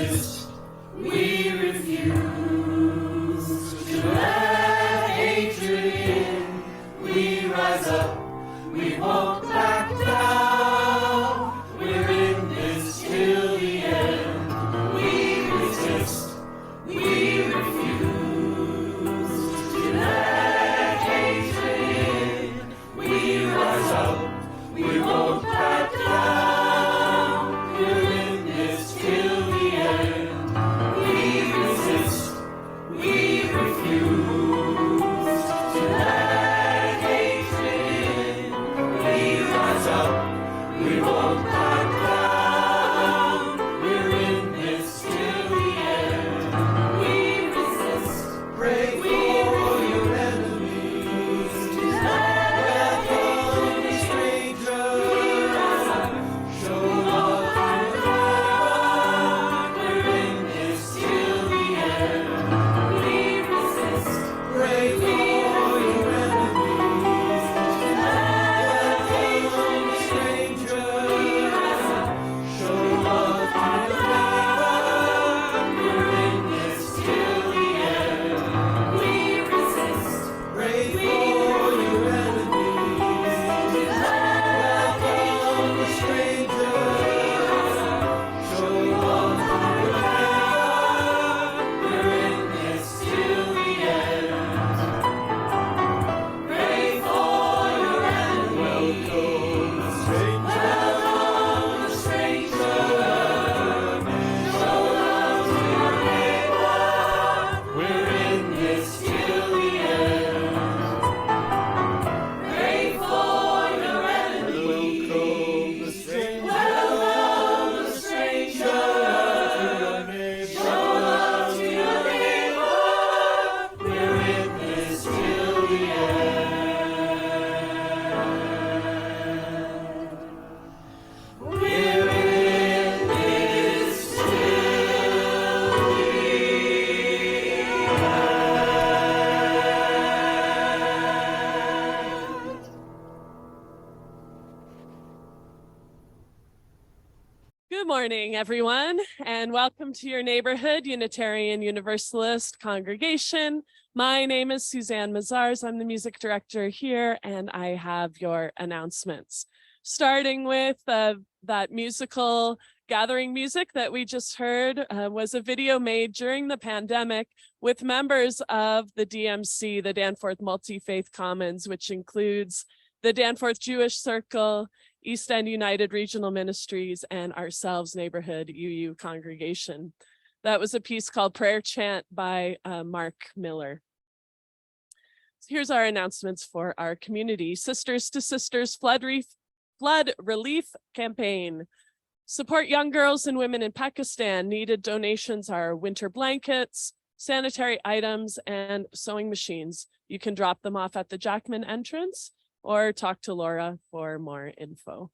resist, we refuse to let hatred in. We rise up, we won't back down. We're in this till the end. We resist, we refuse to let hatred in. We rise up, we won't back down. We're in this till the end. We resist, we refuse to let hatred in. We rise up, we won't back down. We're in this till the end. We resist, pray for your enemies. Welcome the stranger. We rise up, show love to everyone. We're in this till the end. We resist, pray for your enemies. Welcome the stranger. We rise up, show love to everyone. We're in this till the end. We resist, pray for your enemies. Welcome the stranger. Show love to everyone. We're in this till the end. Pray for your enemies. Welcome the stranger. Welcome the stranger. Show love to your neighbor. We're in this till the end. Pray for your enemies. Welcome the stranger. Welcome the stranger. Show love to your neighbor. We're in this till the end. We're in this till the end. Good morning, everyone, and welcome to your neighborhood Unitarian Universalist congregation. My name is Susanne Maziarz. I'm the music director here, and I have your announcements. Starting with that musical gathering music that we just heard was a video made during the pandemic with members of the DMC, the Danforth MultiFaith Commons, which includes the Danforth Jewish Circle, East End United Regional Ministries, and ourselves, Neighborhood UU Congregation. That was a piece called Prayer Chant by Mark Miller. So here's our announcements for our community. Sisters to Sisters Flood Relief Campaign. Support young girls and women in Pakistan. Needed donations are winter blankets, sanitary items, and sewing machines. You can drop them off at the Jackman entrance or talk to Laura for more info.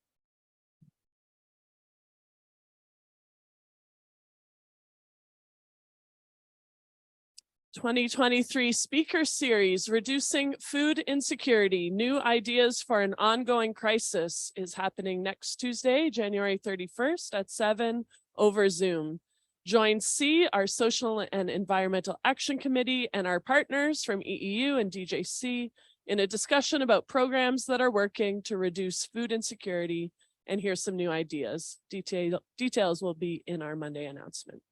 '23 Speaker Series, Reducing Food Insecurity, New Ideas for an Ongoing Crisis is happening next Tuesday, January 31st at 7 over Zoom. Join C, our Social and Environmental Action Committee, and our partners from EEU and DJC in a discussion about programs that are working to reduce food insecurity and hear some new ideas. Details will be in our Monday announcement.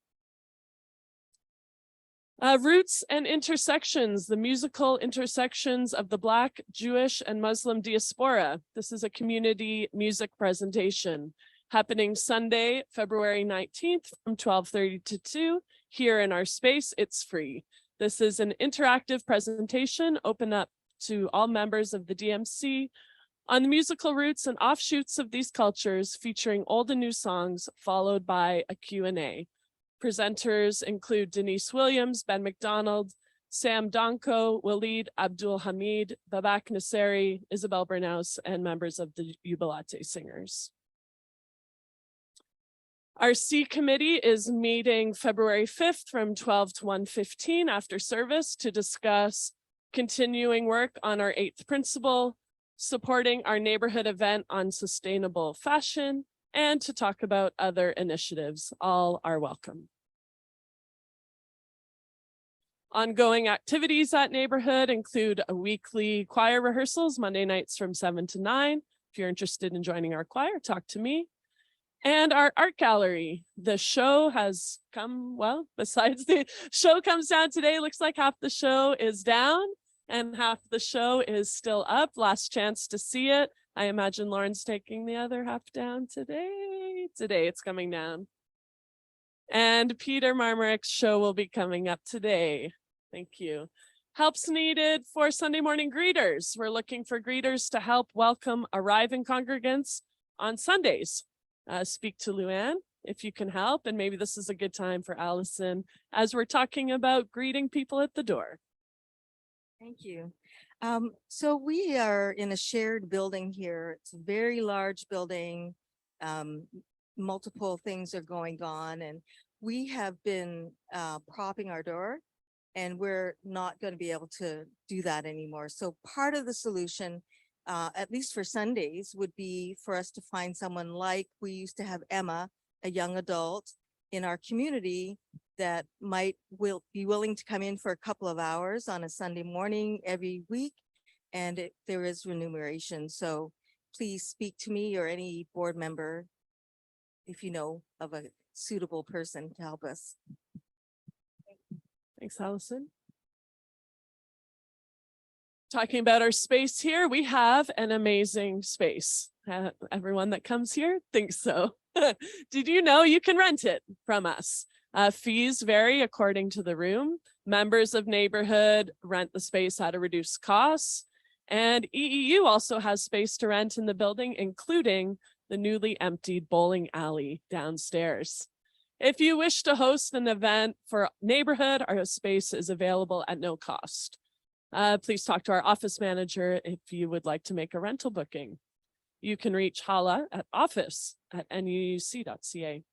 Roots and Intersections, the musical intersections of the Black, Jewish, and Muslim diaspora. This is a community music presentation happening Sunday, February 19th from 12:30 to 2 here in our space. It's free. This is an interactive presentation open up to all members of the DMC on the musical roots and offshoots of these cultures, featuring old and new songs, followed by a Q&A. Presenters include Denise Williams, Ben McDonald, Sam Donko, Waleed Abdul Hamid, Babak Nasseri, Isabel Bernaus, and members of the Jubilate Singers. Our C committee is meeting February 5th from 12 to 1:15 after service to discuss continuing work on our 8th principle, supporting our neighborhood event on sustainable fashion, and to talk about other initiatives. All are welcome. Ongoing activities at Neighborhood include a weekly choir rehearsals, Monday nights from 7 to 9. If you're interested in joining our choir, talk to me. And our art gallery. The show has come, well, besides the show comes down today, looks like half the show is down and half the show is still up. Last chance to see it. I imagine Lauren's taking the other half down today. Today it's coming down. And Peter Marmarick's show will be coming up today. Thank you. Help's needed for Sunday morning greeters. We're looking for greeters to help welcome arriving congregants on Sundays. Speak to Luann if you can help, and maybe this is a good time for Allison as we're talking about greeting people at the door. Thank you. So we are in a shared building here. It's a very large building. Multiple things are going on, and we have been propping our door, and we're not going to be able to do that anymore. So part of the solution, at least for Sundays, would be for us to find someone like we used to have Emma, a young adult in our community that will be willing to come in for a couple of hours on a Sunday morning every week, and there is remuneration. So please speak to me or any board member if you know of a suitable person to help us. Thanks, Allison. Talking about our space here, we have an amazing space. Everyone that comes here thinks so. Did you know you can rent it from us? Fees vary according to the room. Members of Neighborhood rent the space at a reduced cost. And EEU also has space to rent in the building, including the newly emptied bowling alley downstairs. If you wish to host an event for Neighborhood, our space is available at no cost. Please talk to our office manager if you would like to make a rental booking. You can reach Hala at office@nuuc.ca.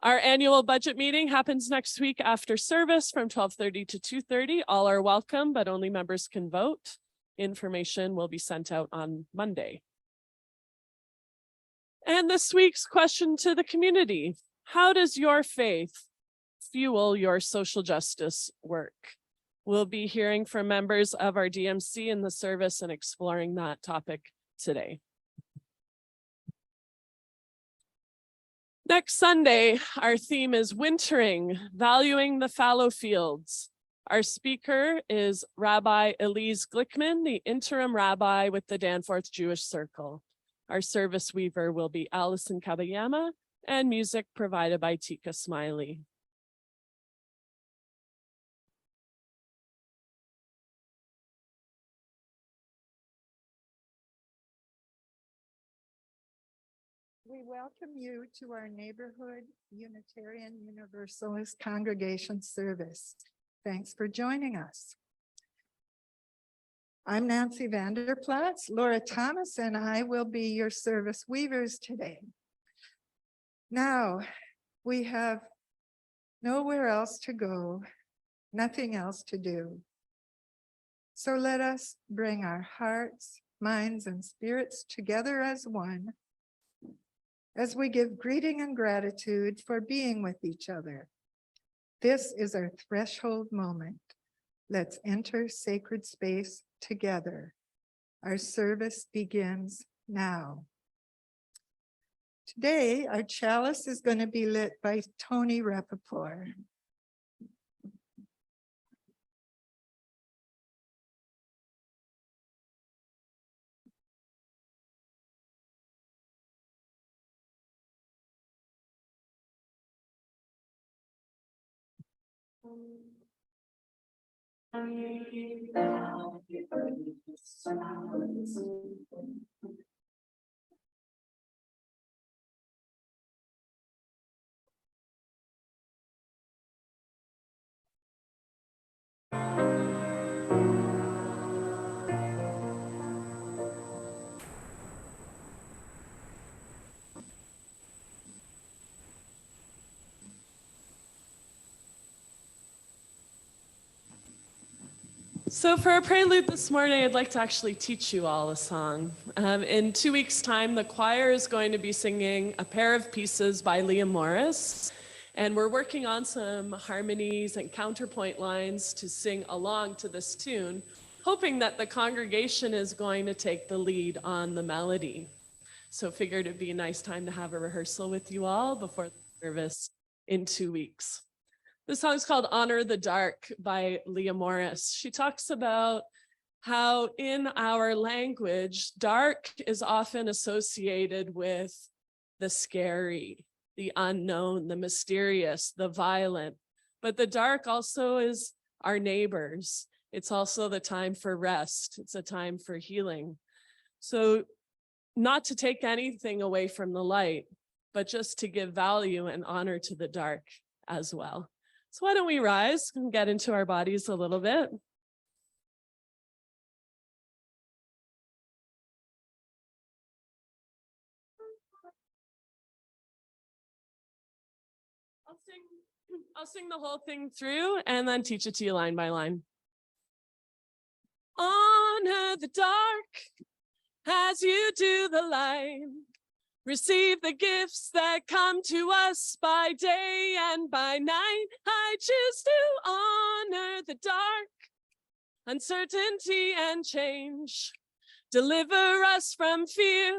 Our annual budget meeting happens next week after service from 12:30 to 2:30. All are welcome, but only members can vote. Information will be sent out on Monday. And this week's question to the community: how does your faith fuel your social justice work? We'll be hearing from members of our DMC in the service and exploring that topic today. Next Sunday, our theme is Wintering, Valuing the Fallow Fields. Our speaker is Rabbi Elise Glickman, the interim rabbi with the Danforth Jewish Circle. Our service weaver will be Allison Kabayama, and music provided by Tika Smiley. We welcome you to our Neighborhood Unitarian Universalist Congregation service. Thanks for joining us. I'm Nancy Vander, Plaats. Laura Thomas and I will be your service weavers today. Now, we have nowhere else to go, nothing else to do. So let us bring our hearts, minds, and spirits together as one as we give greeting and gratitude for being with each other. This is our threshold moment. Let's enter sacred space together. Our service begins now. Today, our chalice is going to be lit by Tony Rappaport. So for our prelude this morning, I'd like to actually teach you all a song. In 2 weeks' time, the choir is going to be singing A Pair of Pieces by Liam Morris. And we're working on some harmonies and counterpoint lines to sing along to this tune, hoping that the congregation is going to take the lead on the melody. So figured it'd be a nice time to have a rehearsal with you all before the service in 2 weeks. The song's called Honor the Dark by Leah Morris. She talks about how in our language, dark is often associated with the scary, the unknown, the mysterious, the violent. But the dark also is our neighbors. It's also the time for rest. It's a time for healing. So not to take anything away from the light, but just to give value and honor to the dark as well. So why don't we rise and get into our bodies a little bit? I'll sing the whole thing through and then teach it to you line by line. Honor the dark as you do the light. Receive the gifts that come to us by day and by night. I choose to honor the dark, uncertainty and change. Deliver us from fear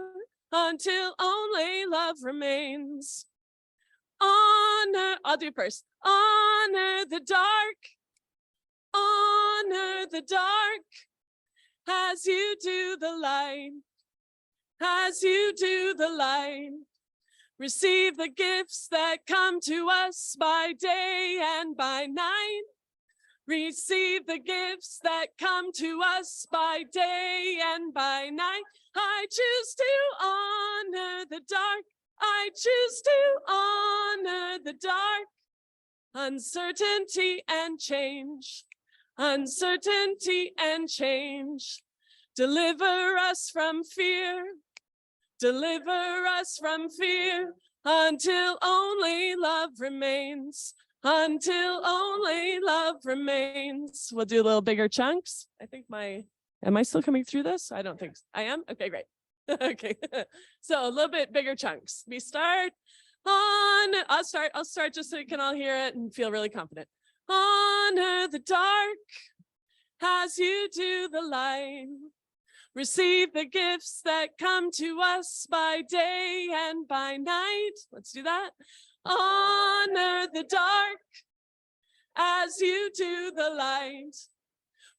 until only love remains. Honor, I'll do first. Honor the dark. Honor the dark as you do the light. As you do the light. Receive the gifts that come to us by day and by night. Receive the gifts that come to us by day and by night. I choose to honor the dark. I choose to honor the dark. Uncertainty and change. Uncertainty and change. Deliver us from fear. Deliver us from fear until only love remains. Until only love remains. We'll do a little bigger chunks. I think am I still coming through this? I don't think so. I am? Okay, great. Okay, so a little bit bigger chunks. We start on, I'll start just so you can all hear it and feel really confident. Honor the dark as you do the light. Receive the gifts that come to us by day and by night. Let's do that. Honor the dark as you do the light.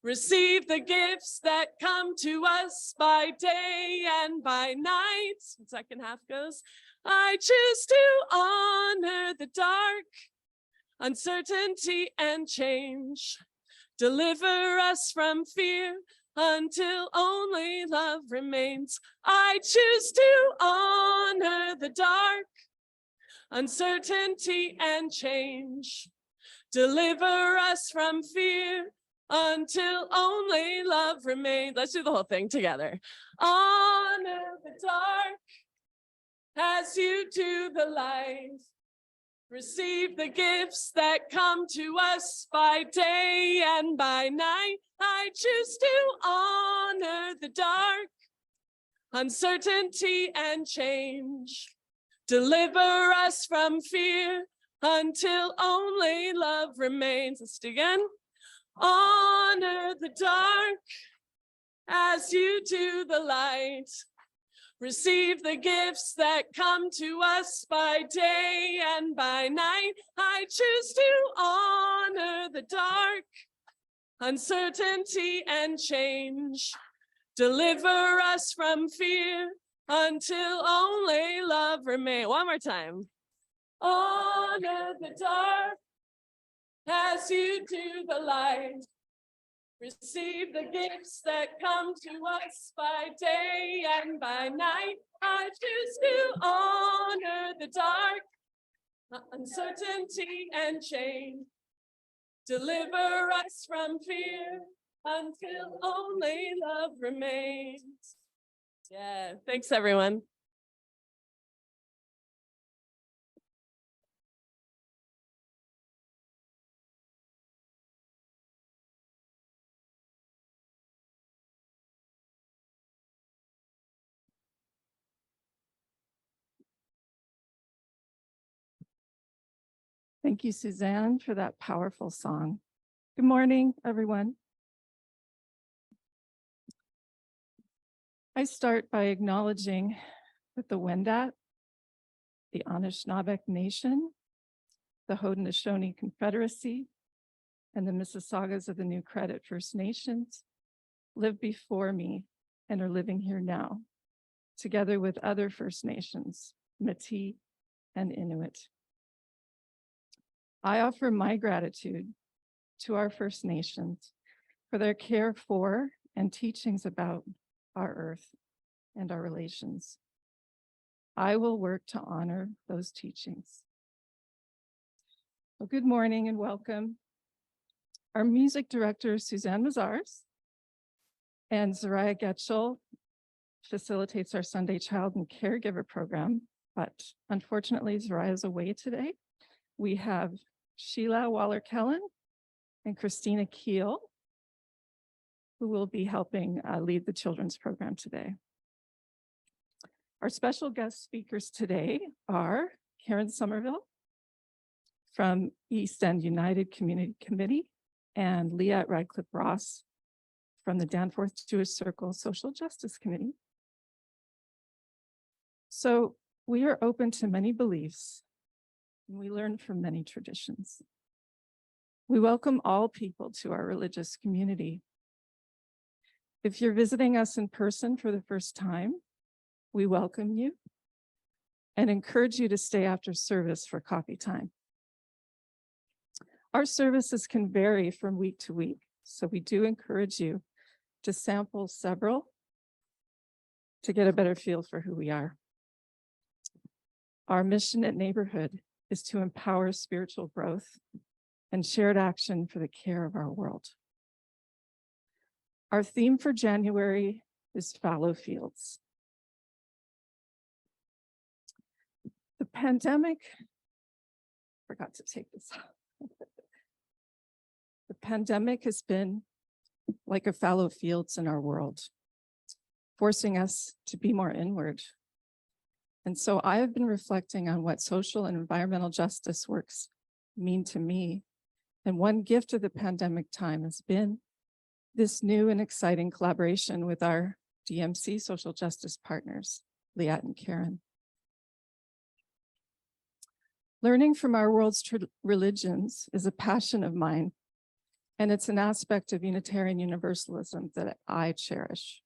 Receive the gifts that come to us by day and by night. The second half goes. I choose to honor the dark, uncertainty and change. Deliver us from fear until only love remains. I choose to honor the dark, uncertainty and change. Deliver us from fear until only love remains. Let's do the whole thing together. Honor the dark as you do the light. Receive the gifts that come to us by day and by night. I choose to honor the dark, uncertainty and change. Deliver us from fear until only love remains. Let's do it again. Honor the dark as you do the light. Receive the gifts that come to us by day and by night. I choose to honor the dark, uncertainty and change. Deliver us from fear until only love remains. One more time. Honor the dark as you do the light. Receive the gifts that come to us by day and by night. I choose to honor the dark, uncertainty and change. Deliver us from fear until only love remains. Yeah, thanks everyone. Thank you, Suzanne, for that powerful song. Good morning, everyone. I start by acknowledging that the Wendat, the Anishinaabe Nation, the Haudenosaunee Confederacy, and the Mississaugas of the New Credit First Nations lived before me and are living here now, together with other First Nations, Métis and Inuit. I offer my gratitude to our First Nations for their care for and teachings about our earth and our relations. I will work to honor those teachings. Well, good morning and welcome. Our music director, Susanne Maziarz, and Zariah Getchell facilitates our Sunday Child and Caregiver program, but unfortunately, Zariah is away today. We have Sheila Waller-Kellen and Christina Keel, who will be helping lead the children's program today. Our special guest speakers today are Karen Somerville from East End United Community Committee and Liat Radcliffe Ross from the Danforth Jewish Circle Social Justice Committee. So we are open to many beliefs, and we learn from many traditions. We welcome all people to our religious community. If you're visiting us in person for the first time, we welcome you and encourage you to stay after service for coffee time. Our services can vary from week to week, so we do encourage you to sample several to get a better feel for who we are. Our mission at Neighborhood is to empower spiritual growth and shared action for the care of our world. Our theme for January is fallow fields. The pandemic, forgot to take this off. The pandemic has been like a fallow fields in our world, forcing us to be more inward. And so I have been reflecting on what social and environmental justice works mean to me. And one gift of the pandemic time has been this new and exciting collaboration with our DMC social justice partners, Liat and Karen. Learning from our world's religions is a passion of mine, and it's an aspect of Unitarian Universalism that I cherish.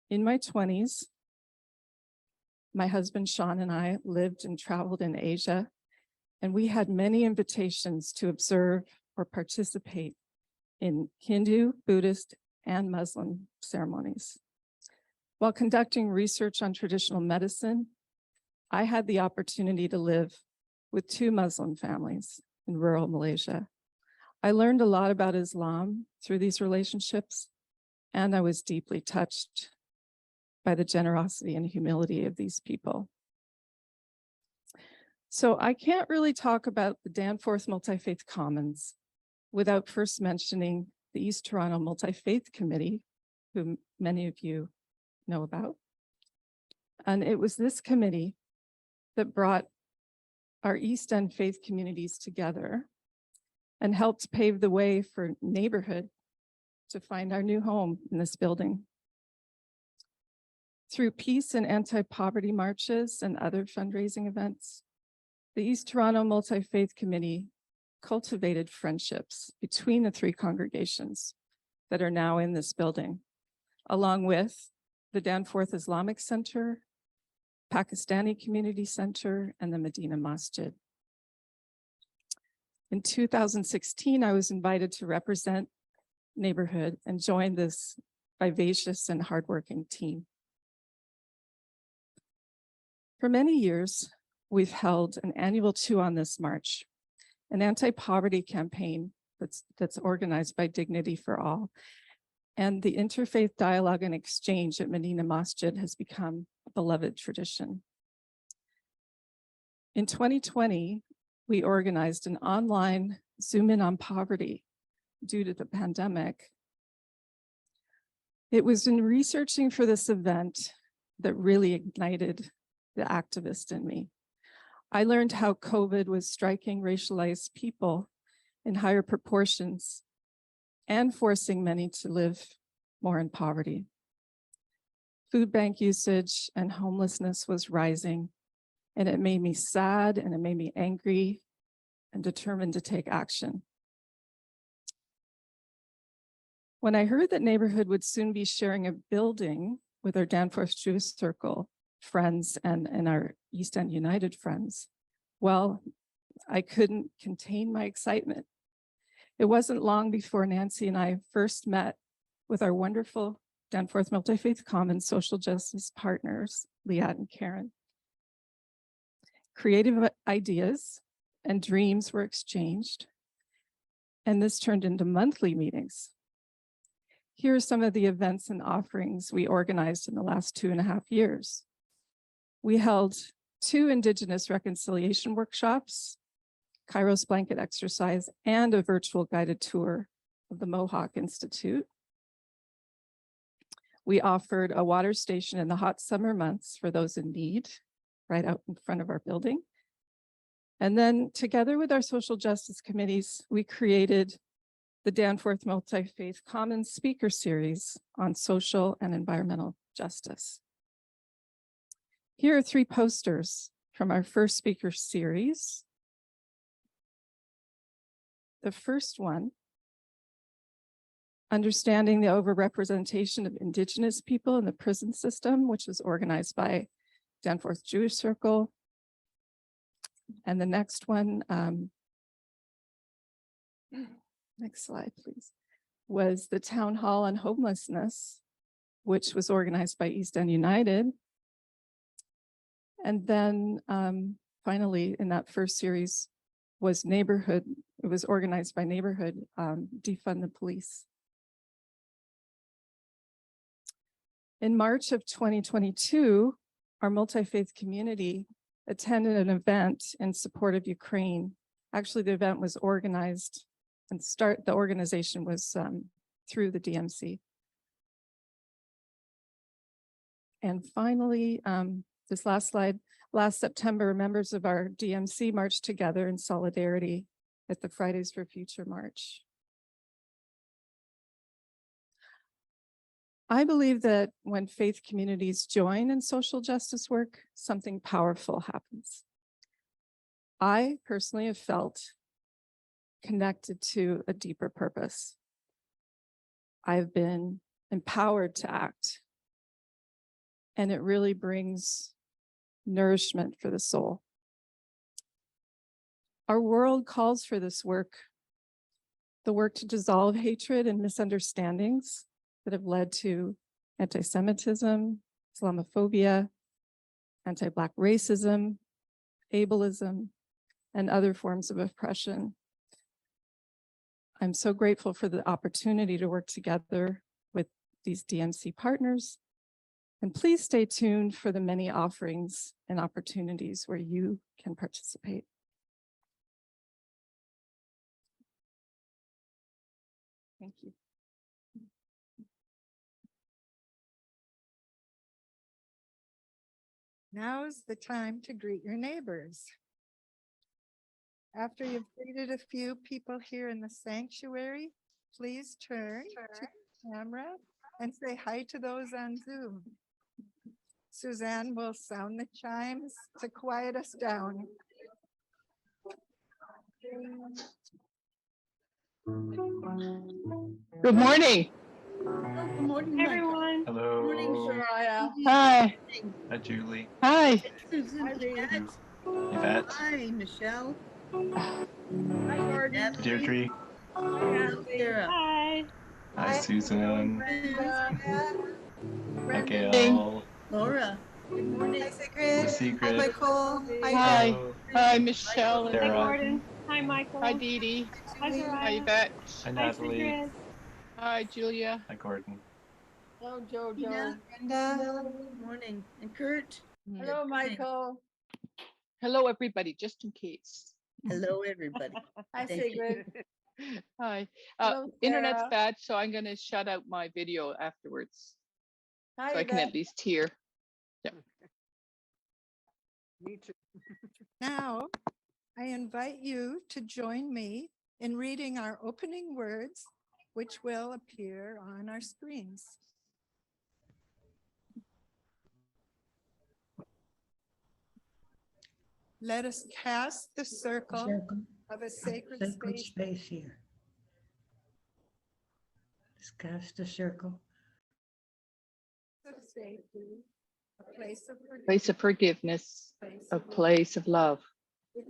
In my 20s, my husband Sean and I lived and traveled in Asia, and we had many invitations to observe or participate in Hindu, Buddhist, and Muslim ceremonies. While conducting research on traditional medicine, I had the opportunity to live with 2 Muslim families in rural Malaysia. I learned a lot about Islam through these relationships, and I was deeply touched by the generosity and humility of these people. So I can't really talk about the Danforth MultiFaith Commons without first mentioning the East Toronto MultiFaith Committee, whom many of you know about. And it was this committee that brought our East End faith communities together and helped pave the way for Neighborhood to find our new home in this building. Through peace and anti-poverty marches and other fundraising events, the East Toronto MultiFaith Committee cultivated friendships between the 3 congregations that are now in this building, along with the Danforth Islamic Center, Pakistani Community Center, and the Medina Masjid. In 2016, I was invited to represent Neighborhood and join this vivacious and hardworking team. For many years, we've held an annual Two on This March, an anti-poverty campaign that's organized by Dignity for All. And the interfaith dialogue and exchange at Medina Masjid has become a beloved tradition. In 2020, we organized an online Zoom in on poverty due to the pandemic. It was in researching for this event that really ignited the activist in me. I learned how COVID was striking racialized people in higher proportions and forcing many to live more in poverty. Food bank usage and homelessness was rising, and it made me sad and it made me angry and determined to take action. When I heard that Neighborhood would soon be sharing a building with our Danforth Jewish Circle friends and our East End United friends, well, I couldn't contain my excitement. It wasn't long before Nancy and I first met with our wonderful Danforth MultiFaith Commons social justice partners, Liat and Karen. Creative ideas and dreams were exchanged, and this turned into monthly meetings. Here are some of the events and offerings we organized in the last 2.5 years. We held 2 Indigenous reconciliation workshops, Kairos blanket exercise, and a virtual guided tour of the Mohawk Institute. We offered a water station in the hot summer months for those in need, right out in front of our building. And then together with our social justice committees, we created the Danforth MultiFaith Commons speaker series on social and environmental justice. Here are 3 posters from our first speaker series. The first one, Understanding the Overrepresentation of Indigenous People in the Prison System, which was organized by Danforth Jewish Circle. And the next one, next slide, please, was the Town Hall on Homelessness, which was organized by East End United. And then finally, in that first series was Neighborhood. It was organized by Neighborhood, Defund the Police. In March of 2022, our multi-faith community attended an event in support of Ukraine. Actually, the event was organized and the organization was through the DMC. And finally, this last slide, last September, members of our DMC marched together in solidarity at the Fridays for Future March. I believe that when faith communities join in social justice work, something powerful happens. I personally have felt connected to a deeper purpose. I've been empowered to act, and it really brings nourishment for the soul. Our world calls for this work, the work to dissolve hatred and misunderstandings that have led to anti-Semitism, Islamophobia, anti-Black racism, ableism, and other forms of oppression. I'm so grateful for the opportunity to work together with these DMC partners. And please stay tuned for the many offerings and opportunities where you can participate. Thank you. Now's the time to greet your neighbors. After you've greeted a few people here in the sanctuary, please turn to the camera and say hi to those on Zoom. Susanne will sound the chimes to quiet us down. Good morning. Good morning, everyone. Hello. Morning, Soraya. Hi. Hi, Julie. Hi. Susan. Yvette. Hi, Michelle. Hi, Gordon. Deirdre. Sarah. Hi. Hi, Susan. Hi, Brandon. Gail. Laura. Good morning. The Hi, Secret. Michael. Hi. Hello. Hi, Michelle. Hi, Sarah. Gordon. Hi, Michael. Hi, Dee Dee. Hi, Hi, Soraya. Yvette. Hi, Hi, Natalie. Sigrid. Hi, Julia. Hi, Gordon. Hello, Jojo. Good morning. And Kurt. Hello, Michael. Hello, everybody, just in case. Hello, everybody. Hi, Sigrid. Hi. Hello, Internet's Sarah. bad, so I'm going to shut out my video afterwards. Hi, So I can at least hear. Yeah. Me too. Now, I invite you to join me in reading our opening words, which will appear on our screens. Let us cast the circle of a sacred space. space here. Let's cast a circle. Of safety, a place of Place of forgiveness, a place of love. If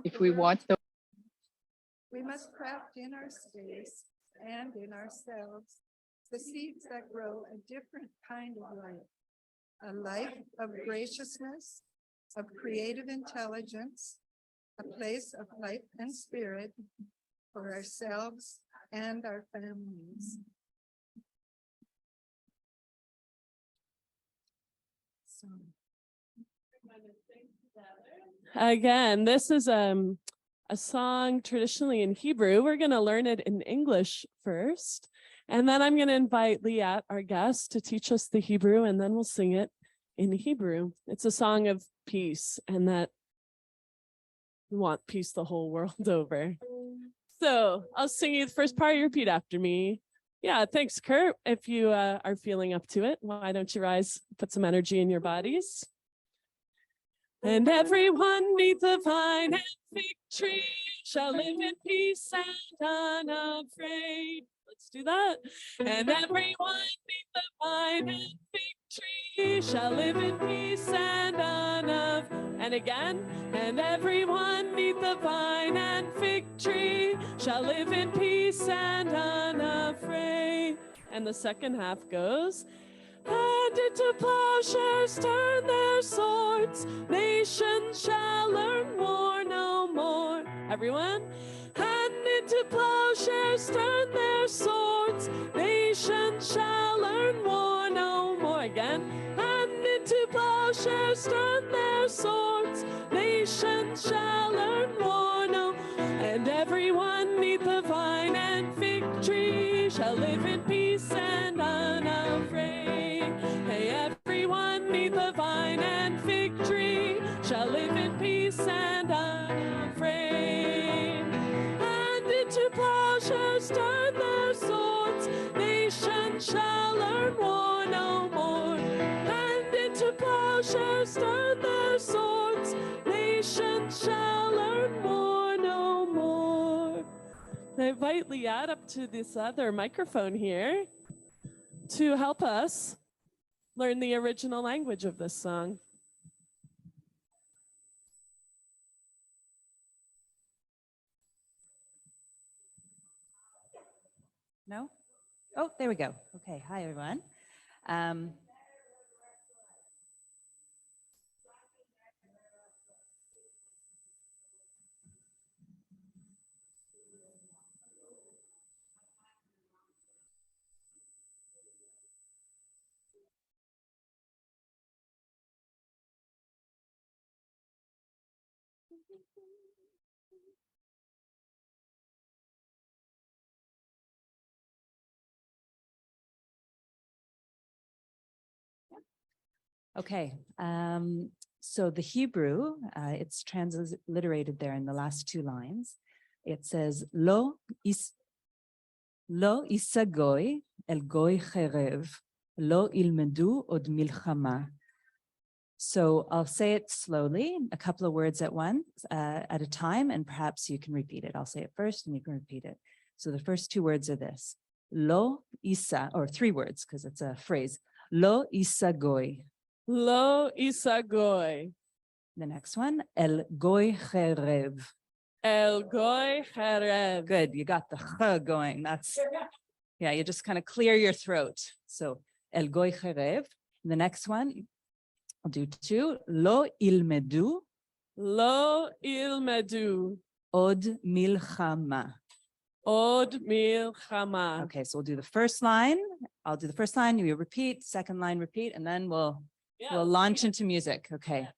If we want the we must craft in our space and in ourselves the seeds that grow a different kind of life, a life of graciousness, of creative intelligence, a place of life and spirit for ourselves and our families. So, Again, this is a song traditionally in Hebrew. We're going to learn it in English first, and then I'm going to invite Liat, our guest, to teach us the Hebrew, and then we'll sing it in Hebrew. It's a song of peace, and that we want peace the whole world over. So I'll sing you the first part. You repeat after me. Yeah, thanks, Kurt. If you are feeling up to it, why don't you rise, put some energy in your bodies. And everyone neath the vine and fig tree shall live in peace and unafraid. Let's do that. And everyone neath the vine and fig tree shall live in peace and unafraid. And again, and everyone neath the vine and fig tree shall live in peace and unafraid. And the second half goes, and into plowshares turn their swords, nations shall learn war no more. Everyone, and into plowshares turn their swords, nations shall learn war no more. Again, and into plowshares turn their swords, nations shall learn war no. And everyone neath the vine and fig tree shall live in peace and unafraid. Hey, everyone neath the vine and fig tree shall live in peace and unafraid. And into plowshares turn their swords, nations shall learn war no more. And into plowshares turn their swords, nations shall learn war no more. I invite Liat up to this other microphone here to help us learn the original language of this song. No? Oh, there we go. Okay, hi everyone. Okay, so the Hebrew, it's transliterated there in the last two lines. It says, Lo isa goy el goy cherev, lo ilmedu od milchama. So I'll say it slowly, a couple of words at once, at a time, and perhaps you can repeat it. I'll say it first and you can repeat it. So the first two words are this, Lo isa, or three words, because it's a phrase, Lo isa goy. Lo isa goy. The next one, El goy cherev. El goy cherev. Good, you got the ch going. That's, yeah, you just kind of clear your throat. So, El goy cherev. The next one, I'll do two. Lo ilmedu. Lo ilmedu. Od milchama. Od milchama. Okay, so we'll do the first line. I'll do the first line, you repeat, second line, repeat, and then we'll launch into music. Okay.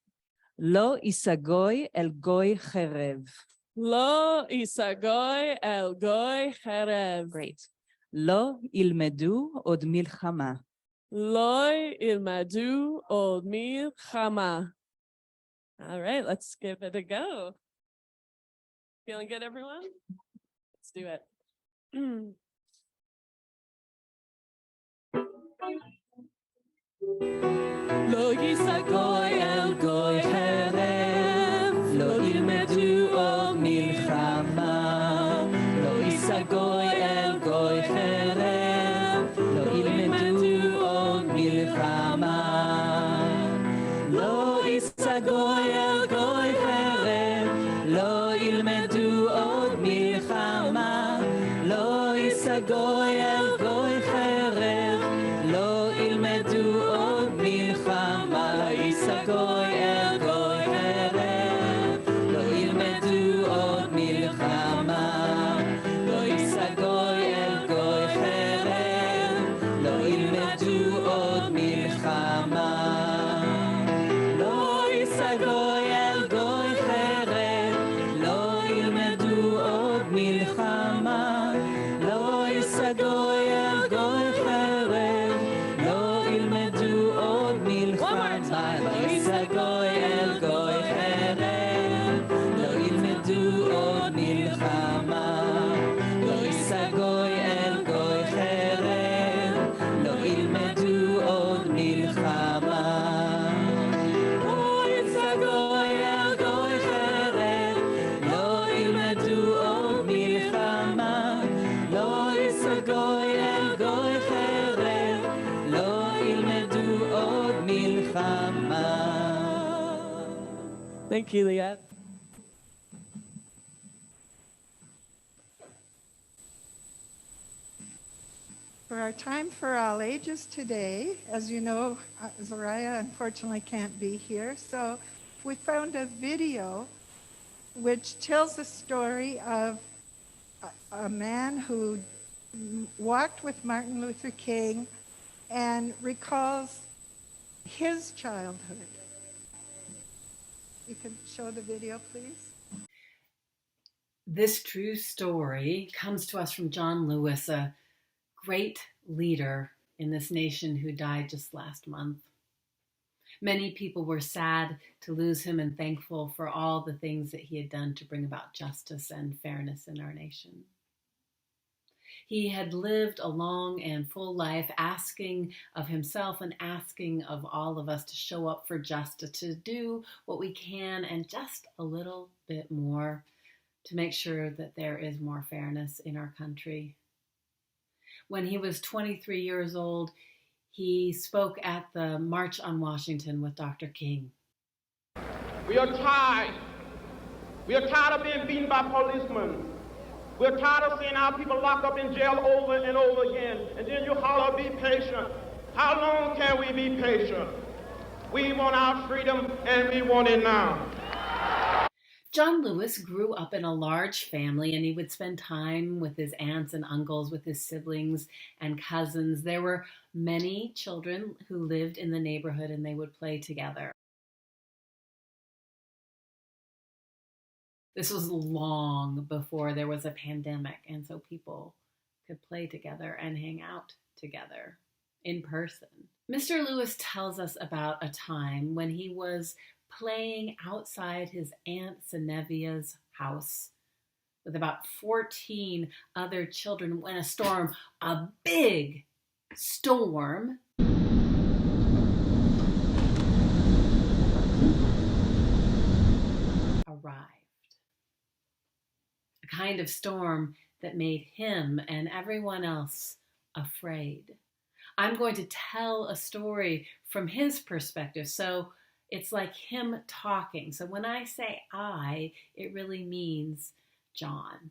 Lo isagoy el goy cherev. Lo isagoy el goy cherev. Great. Lo ilmedu od milchama. Lo ilmedu od milchama. All right, let's give it a go. Feeling good, everyone? Let's do it. Lo yisa goy el goy חרב, לא ילמדו עוד מלחמה. לא יישא גוי אל גוי חרב, לא ילמדו עוד מלחמה. לא יישא גוי אל גוי חרב, לא ילמדו עוד מלחמה. לא יישא גוי אל גוי חרב, לא ילמדו עוד מלחמה. יישא גוי אל גוי חרב, לא ילמדו עוד מלחמה. לא יישא גוי אל גוי חרב, לא ילמדו עוד מלחמה. לא יישא גוי אל גוי חרב, לא ילמדו עוד מלחמה. לא יישא גוי אל גוי חרב, לא ילמדו עוד מלחמה. לא יישא גוי אל גוי חרב, לא ילמדו עוד מלחמה. לא יישא גוי אל גוי חרב, לא ילמדו עוד מלחמה. לא יישא גוי אל גוי חרב, לא ילמדו עוד מלחמה. לא יישא גוי אל גוי חרב, לא ילמדו עוד מלחמה. Thank you, Liat. For our time for all ages today, as you know, Zariah unfortunately can't be here, so we found a video which tells the story of a man who walked with Martin Luther King and recalls his childhood. You can show the video, please. This true story comes to us from John Lewis, a great leader in this nation who died just last month. Many people were sad to lose him and thankful for all the things that he had done to bring about justice and fairness in our nation. He had lived a long and full life asking of himself and asking of all of us to show up for justice, to do what we can and just a little bit more to make sure that there is more fairness in our country. When he was 23 years old, he spoke at the March on Washington with Dr. King. We are tired. We are tired of being beaten by policemen. We're tired of seeing our people locked up in jail over and over again. And then you holler, be patient. How long can we be patient? We want our freedom and we want it now. John Lewis grew up in a large family, and he would spend time with his aunts and uncles, with his siblings and cousins. There were many children who lived in the neighborhood, and they would play together. This was long before there was a pandemic, and so people could play together and hang out together in person. Mr. Lewis tells us about a time when he was playing outside his Aunt Zenevia's house with about 14 other children when a storm, a big storm, arrived. A kind of storm that made him and everyone else afraid. I'm going to tell a story from his perspective, so it's like him talking. So when I say I, it really means John.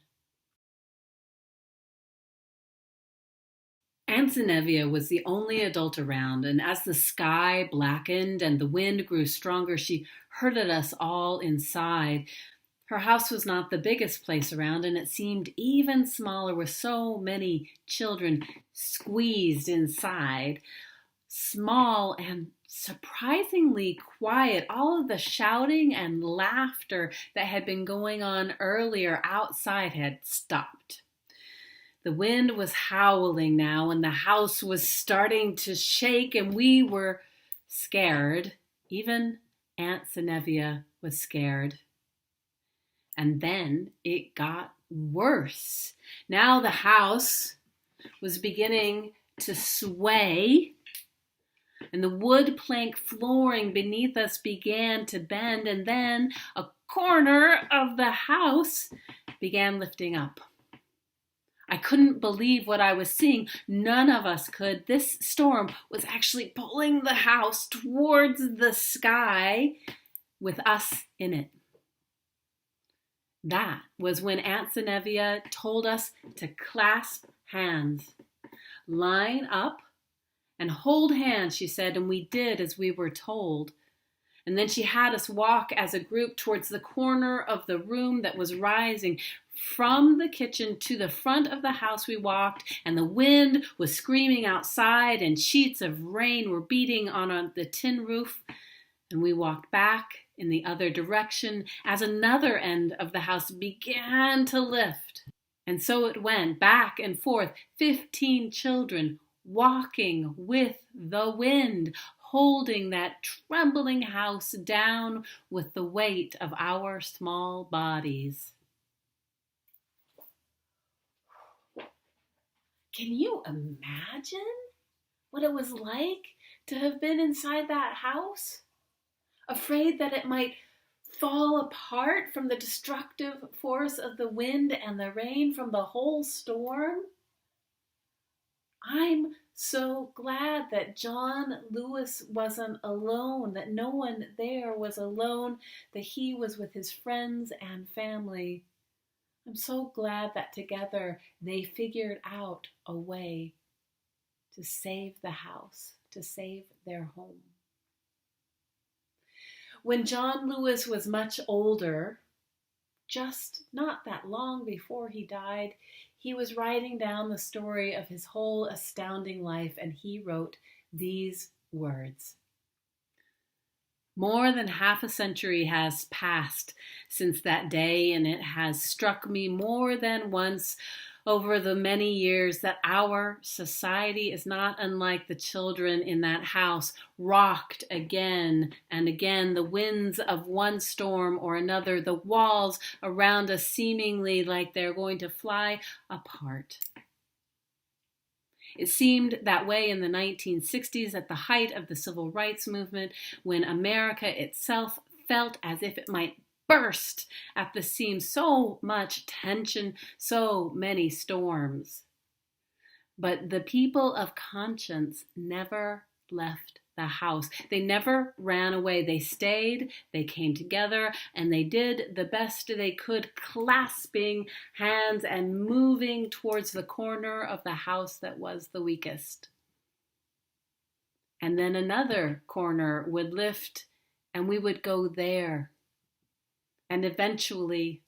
Aunt Zenevia was the only adult around, and as the sky blackened and the wind grew stronger, she herded us all inside. Her house was not the biggest place around, and it seemed even smaller with so many children squeezed inside. Small and surprisingly quiet. All of the shouting and laughter that had been going on earlier outside had stopped. The wind was howling now, and the house was starting to shake, and we were scared. Even Aunt Zenevia was scared. And then it got worse. Now the house was beginning to sway, and the wood plank flooring beneath us began to bend, and then a corner of the house began lifting up. I couldn't believe what I was seeing. None of us could. This storm was actually pulling the house towards the sky with us in it. That was when Aunt Zenevia told us to clasp hands. Line up and hold hands, she said, and we did as we were told. And then she had us walk as a group towards the corner of the room that was rising. From the kitchen to the front of the house we walked, and the wind was screaming outside, and sheets of rain were beating on the tin roof. And we walked back in the other direction as another end of the house began to lift. And so it went back and forth, 15 children walking with the wind, holding that trembling house down with the weight of our small bodies. Can you imagine what it was like to have been inside that house? Afraid that it might fall apart from the destructive force of the wind and the rain from the whole storm? I'm so glad that John Lewis wasn't alone, that no one there was alone, that he was with his friends and family. I'm so glad that together they figured out a way to save the house, to save their home. When John Lewis was much older, just not that long before he died, he was writing down the story of his whole astounding life, and he wrote these words. More than half a century has passed since that day, and it has struck me more than once over the many years that our society is not unlike the children in that house, rocked again and again, the winds of one storm or another, the walls around us seemingly like they're going to fly apart. It seemed that way in the 1960s at the height of the civil rights movement, when America itself felt as if it might burst at the seams, so much tension, so many storms. But the people of conscience never left the house. They never ran away. They stayed, they came together, and they did the best they could, clasping hands and moving towards the corner of the house that was the weakest. And then another corner would lift, and we would go there. And eventually,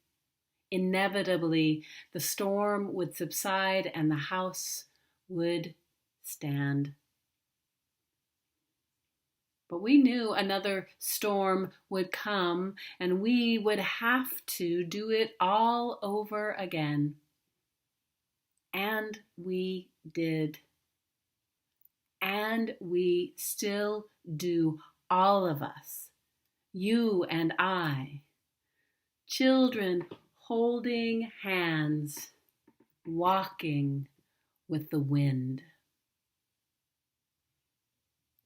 inevitably, the storm would subside and the house would stand. But we knew another storm would come, and we would have to do it all over again. And we did. And we still do, all of us, you and I. Children holding hands, walking with the wind.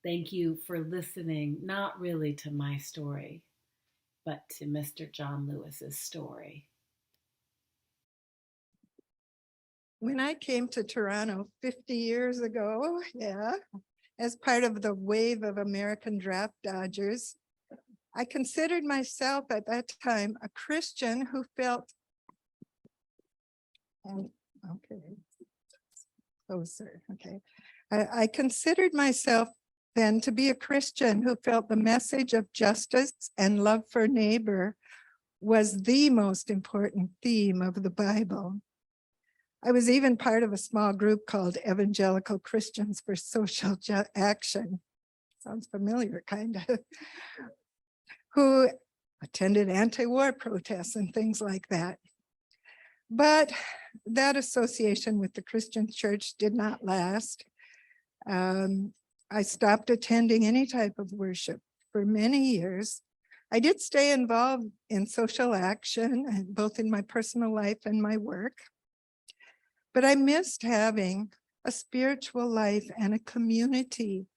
Thank you for listening, not really to my story, but to Mr. John Lewis's story. When I came to Toronto 50 years ago, as part of the wave of American draft dodgers, I considered myself at that time a Christian who felt, I considered myself then to be a Christian who felt the message of justice and love for neighbor was the most important theme of the Bible. I was even part of a small group called Evangelical Christians for Social Action. Sounds familiar, kind of. Who attended anti-war protests and things like that. But that association with the Christian church did not last. I stopped attending any type of worship for many years I did stay involved in social action, both in my personal life and my work. But I missed having a spiritual life and a community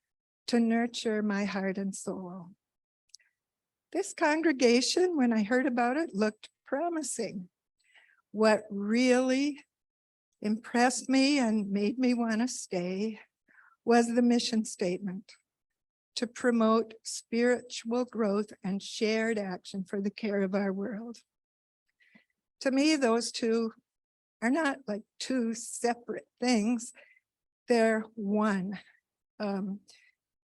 to nurture my heart and soul. This congregation, when I heard about it, looked promising. What really impressed me and made me want to stay was the mission statement to promote spiritual growth and shared action for the care of our world. To me, those two are not like two separate things. They're one.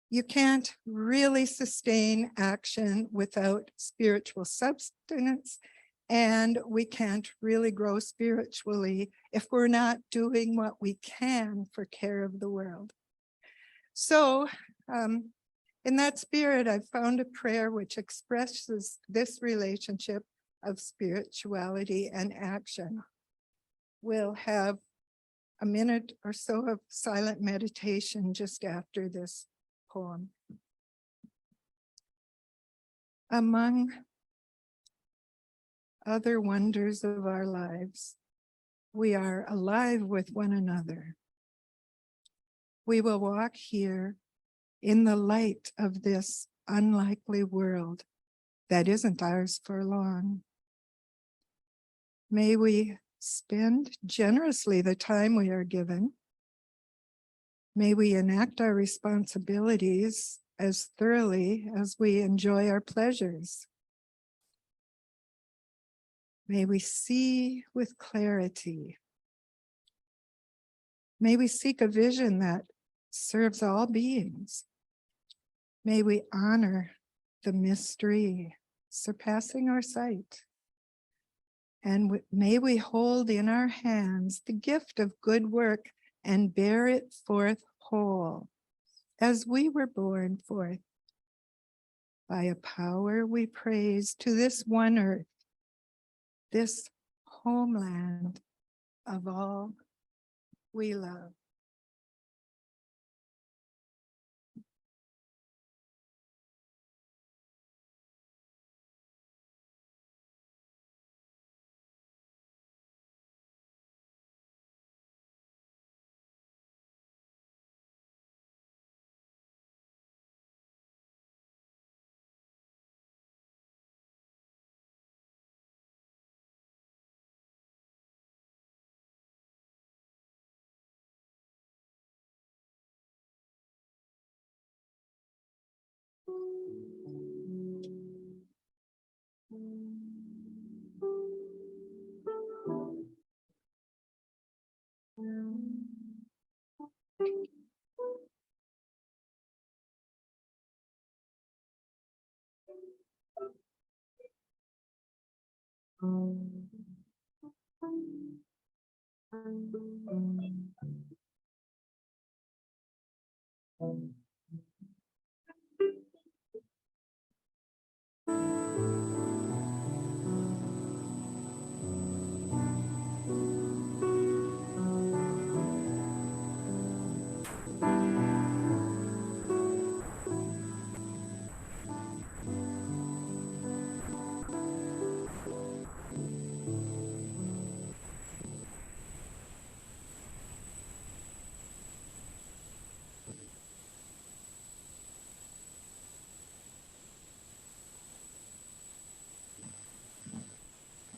You can't really sustain action without spiritual substance, and we can't really grow spiritually if we're not doing what we can for care of the world. So in that spirit, I found a prayer which expresses this relationship of spirituality and action. We'll have a minute or so of silent meditation just after this poem. Among other wonders of our lives, we are alive with one another. We will walk here in the light of this unlikely world that isn't ours for long. May we spend generously the time we are given. May we enact our responsibilities as thoroughly as we enjoy our pleasures. May we see with clarity. May we seek a vision that serves all beings. May we honor the mystery surpassing our sight. And may we hold in our hands the gift of good work and bear it forth whole, as we were born forth. By a power we praise to this one earth, this homeland of all we love.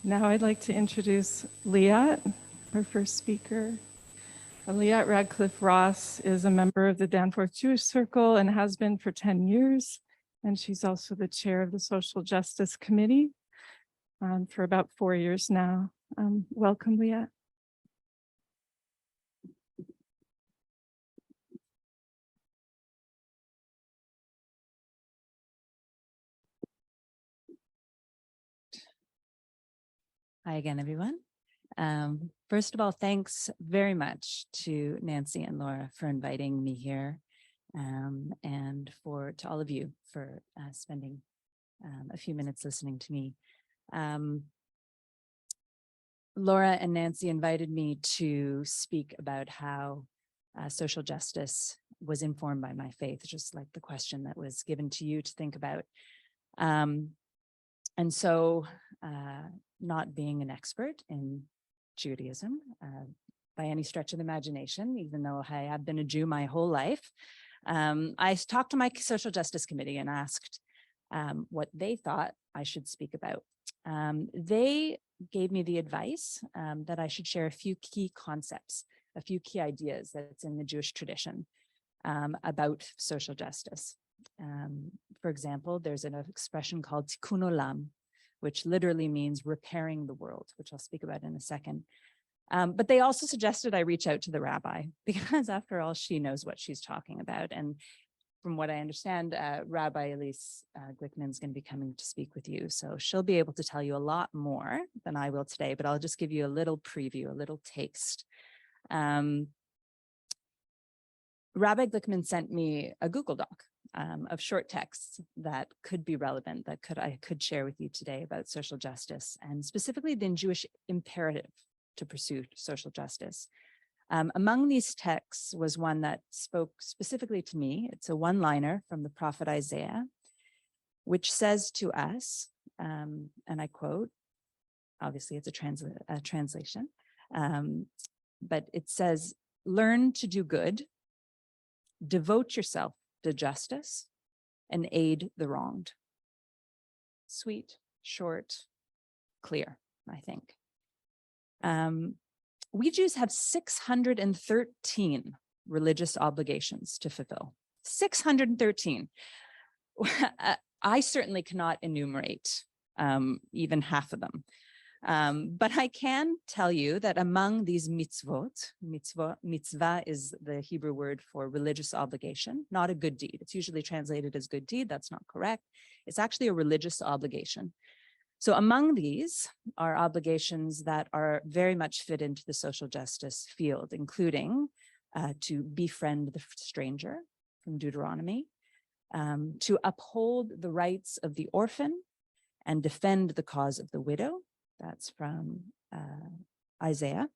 Now I'd like to introduce Liat, our first speaker. Liat Radcliffe Ross is a member of the Danforth Jewish Circle and has been for 10 years. And she's also the chair of the Social Justice Committee for about 4 years now. Welcome, Liat. Hi again, everyone. First of all, thanks very much to Nancy and Laura for inviting me here, and to all of you for spending a few minutes listening to me. Laura and Nancy invited me to speak about how social justice was informed by my faith, just like the question that was given to you to think about. And so, not being an expert in Judaism by any stretch of the imagination, even though I have been a Jew my whole life, I talked to my social justice committee and asked what they thought I should speak about. They gave me the advice that I should share a few key concepts, a few key ideas that's in the Jewish tradition about social justice. For example, there's an expression called tikkun olam, which literally means repairing the world, which I'll speak about in a second. But they also suggested I reach out to the rabbi, because after all, she knows what she's talking about. And from what I understand, Rabbi Elise Glickman is going to be coming to speak with you. So she'll be able to tell you a lot more than I will today, but I'll just give you a little preview, a little taste. Rabbi Glickman sent me a Google Doc of short texts that could be relevant, that I could share with you today about social justice, and specifically the Jewish imperative to pursue social justice. Among these texts was one that spoke specifically to me. It's a one-liner from the prophet Isaiah, which says to us, and I quote, obviously it's a translation, but it says, "Learn to do good, devote yourself to justice, and aid the wronged." Sweet, short, clear, I think. We Jews have 613 religious obligations to fulfill. 613. I certainly cannot enumerate even half of them. But I can tell you that among these mitzvot, mitzvah is the Hebrew word for religious obligation, not a good deed. It's usually translated as good deed. That's not correct. It's actually a religious obligation. So among these are obligations that are very much fit into the social justice field, including to befriend the stranger from Deuteronomy, to uphold the rights of the orphan and defend the cause of the widow. That's from Isaiah.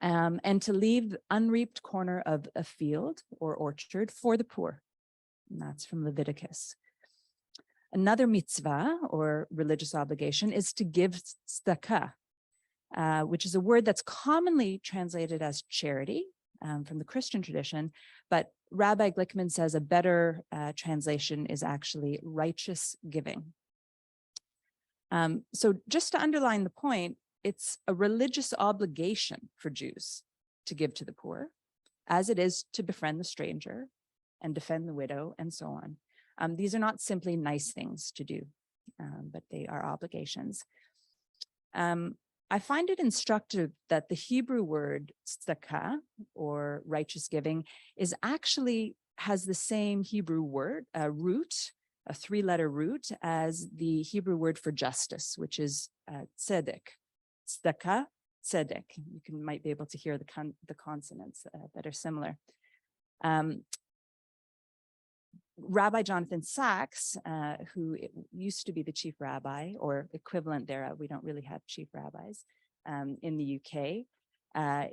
And to leave the unreaped corner of a field or orchard for the poor. And that's from Leviticus. Another mitzvah or religious obligation is to give tzedakah, which is a word that's commonly translated as charity from the Christian tradition, but Rabbi Glickman says a better translation is actually righteous giving. So just to underline the point, it's a religious obligation for Jews to give to the poor, as it is to befriend the stranger and defend the widow and so on. These are not simply nice things to do, but they are obligations. I find it instructive that the Hebrew word tzedakah, or righteous giving, has the same Hebrew word, root, a three-letter root, as the Hebrew word for justice, which is tzedek. Tzedakah, tzedek. You might be able to hear the consonants that are similar. Rabbi Jonathan Sachs, who used to be the chief rabbi, or equivalent thereof, we don't really have chief rabbis in the UK,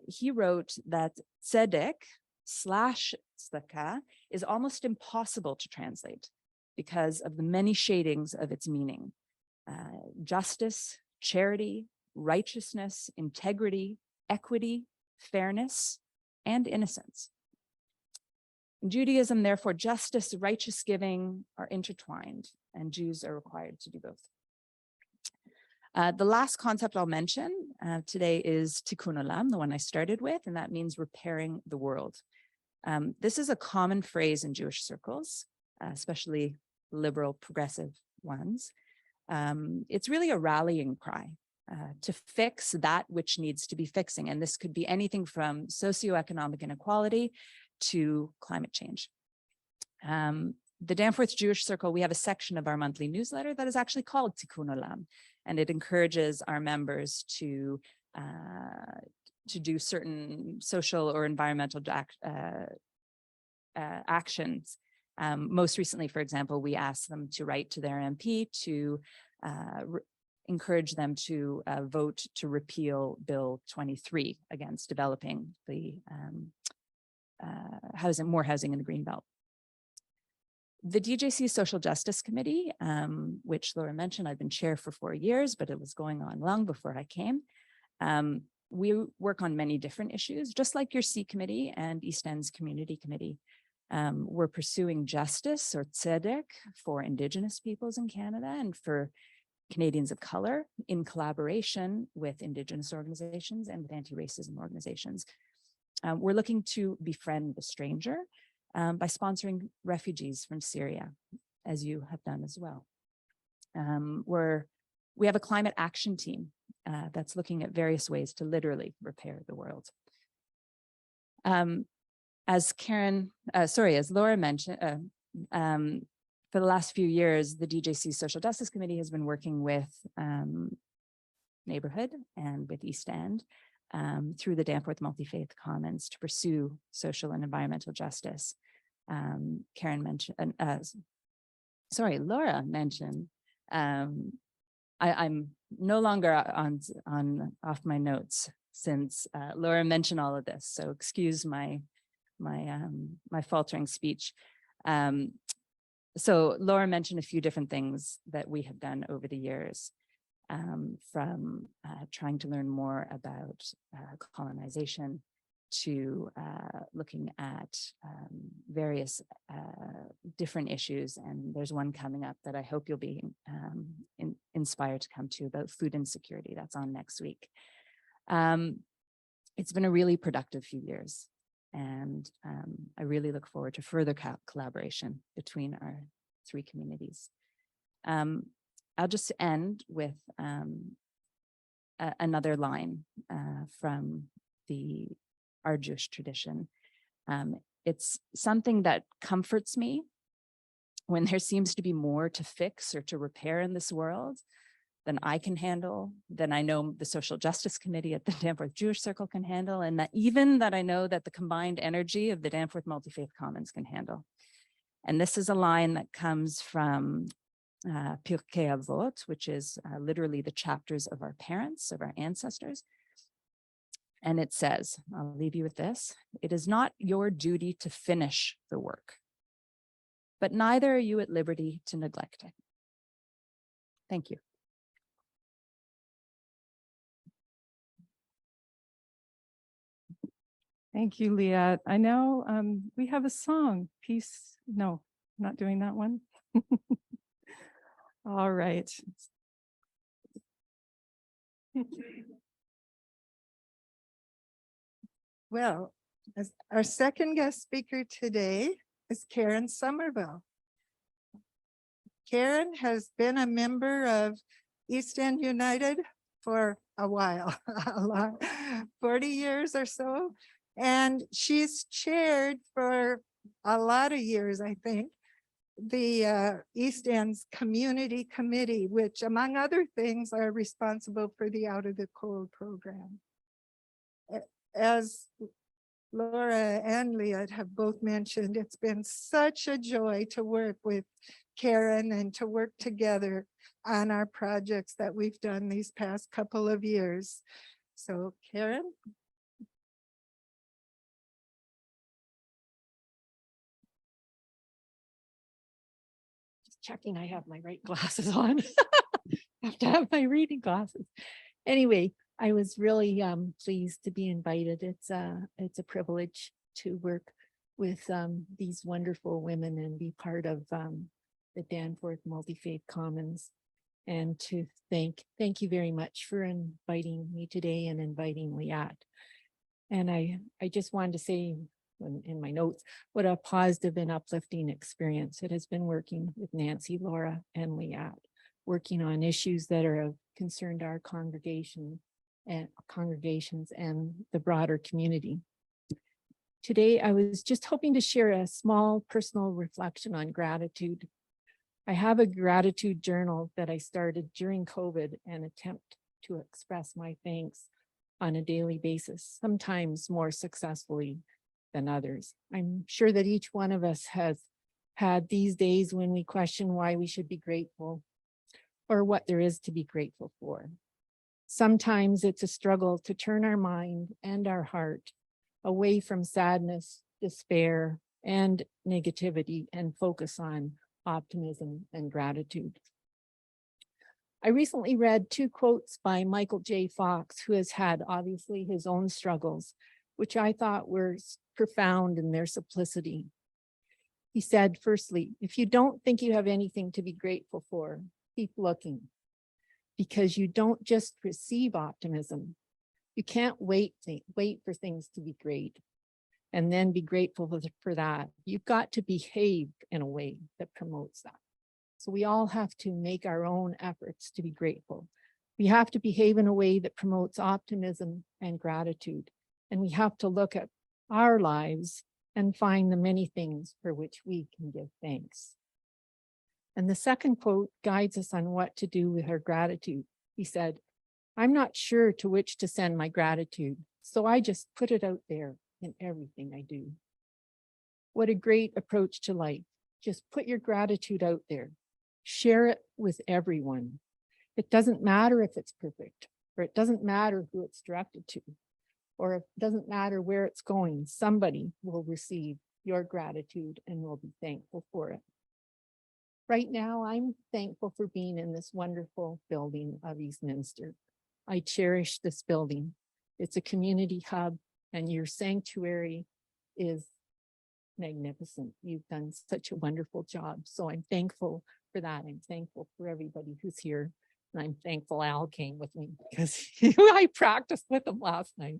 he wrote that tzedek / tzedakah is almost impossible to translate because of the many shadings of its meaning. Justice, charity, righteousness, integrity, equity, fairness, and innocence. In Judaism, therefore, justice, righteous giving are intertwined, and Jews are required to do both. The last concept I'll mention today is tikkun olam, the one I started with, and that means repairing the world. This is a common phrase in Jewish circles, especially liberal, progressive ones. It's really a rallying cry to fix that which needs to be fixing, and this could be anything from socioeconomic inequality to climate change. The Danforth Jewish Circle, we have a section of our monthly newsletter that is actually called Tikkun Olam, and it encourages our members to do certain social or environmental actions. Most recently, for example, we asked them to write to their MP to encourage them to vote to repeal Bill 23 against developing the more housing in the Greenbelt. The DJC Social Justice Committee, which Laura mentioned, I've been chair for 4 years, but it was going on long before I came. We work on many different issues, just like your C Committee and East End's Community Committee. We're pursuing justice or tzedek for Indigenous peoples in Canada and for Canadians of color in collaboration with Indigenous organizations and with anti-racism organizations. We're looking to befriend the stranger by sponsoring refugees from Syria, as you have done as well. We have a climate action team that's looking at various ways to literally repair the world. As Laura mentioned, for the last few years, the DJC Social Justice Committee has been working with Neighborhood and with East End through the Danforth MultiFaith Commons to pursue social and environmental justice. Laura mentioned, I'm no longer off my notes since Laura mentioned all of this, so excuse my faltering speech. So Laura mentioned a few different things that we have done over the years, from trying to learn more about colonization to looking at various different issues. And there's one coming up that I hope you'll be inspired to come to about food insecurity. That's on next week. It's been a really productive few years. And I really look forward to further collaboration between our three communities. I'll just end with another line from our Jewish tradition. It's something that comforts me when there seems to be more to fix or to repair in this world than I can handle, than I know the Social Justice Committee at the Danforth Jewish Circle can handle, and that I know that the combined energy of the Danforth MultiFaith Commons can handle. And this is a line that comes from Pirkei Avot, which is literally the chapters of our parents, of our ancestors. And it says, I'll leave you with this: it is not your duty to finish the work, but neither are you at liberty to neglect it. Thank you. Thank you, Liat. I know we have a song, Peace. No, not doing that one. All right. Well, as our second guest speaker today is Karen Somerville. Karen has been a member of East End United for a while, 40 years or so. And she's chaired for a lot of years, I think, the East End's Community Committee, which among other things are responsible for the Out of the Cold program. As Laura and Liat have both mentioned, it's been such a joy to work with Karen and to work together on our projects that we've done these past couple of years. So Karen. Just checking I have my right glasses on. Have to have my reading glasses. Anyway, I was really pleased to be invited. It's a privilege to work with these wonderful women and be part of the Danforth MultiFaith Commons. And to thank you very much for inviting me today and inviting Liat. And I just wanted to say in my notes, what a positive and uplifting experience it has been working with Nancy, Laura, and Liat, working on issues that are of concern to our congregations and the broader community. Today, I was just hoping to share a small personal reflection on gratitude. I have a gratitude journal that I started during COVID and attempt to express my thanks on a daily basis, sometimes more successfully than others. I'm sure that each one of us has had these days when we question why we should be grateful or what there is to be grateful for. Sometimes it's a struggle to turn our mind and our heart away from sadness, despair, and negativity and focus on optimism and gratitude. I recently read 2 quotes by Michael J. Fox, who has had obviously his own struggles, which I thought were profound in their simplicity. He said, firstly, if you don't think you have anything to be grateful for, keep looking, because you don't just receive optimism. You can't wait for things to be great and then be grateful for that. You've got to behave in a way that promotes that. So we all have to make our own efforts to be grateful. We have to behave in a way that promotes optimism and gratitude. And we have to look at our lives and find the many things for which we can give thanks. And the second quote guides us on what to do with our gratitude. He said, I'm not sure to which to send my gratitude, so I just put it out there in everything I do. What a great approach to life. Just put your gratitude out there. Share it with everyone. It doesn't matter if it's perfect, or it doesn't matter who it's directed to, or it doesn't matter where it's going. Somebody will receive your gratitude and will be thankful for it. Right now, I'm thankful for being in this wonderful building of Eastminster. I cherish this building. It's a community hub, and your sanctuary is magnificent. You've done such a wonderful job. So I'm thankful for that. I'm thankful for everybody who's here. And I'm thankful Al came with me because I practiced with him last night.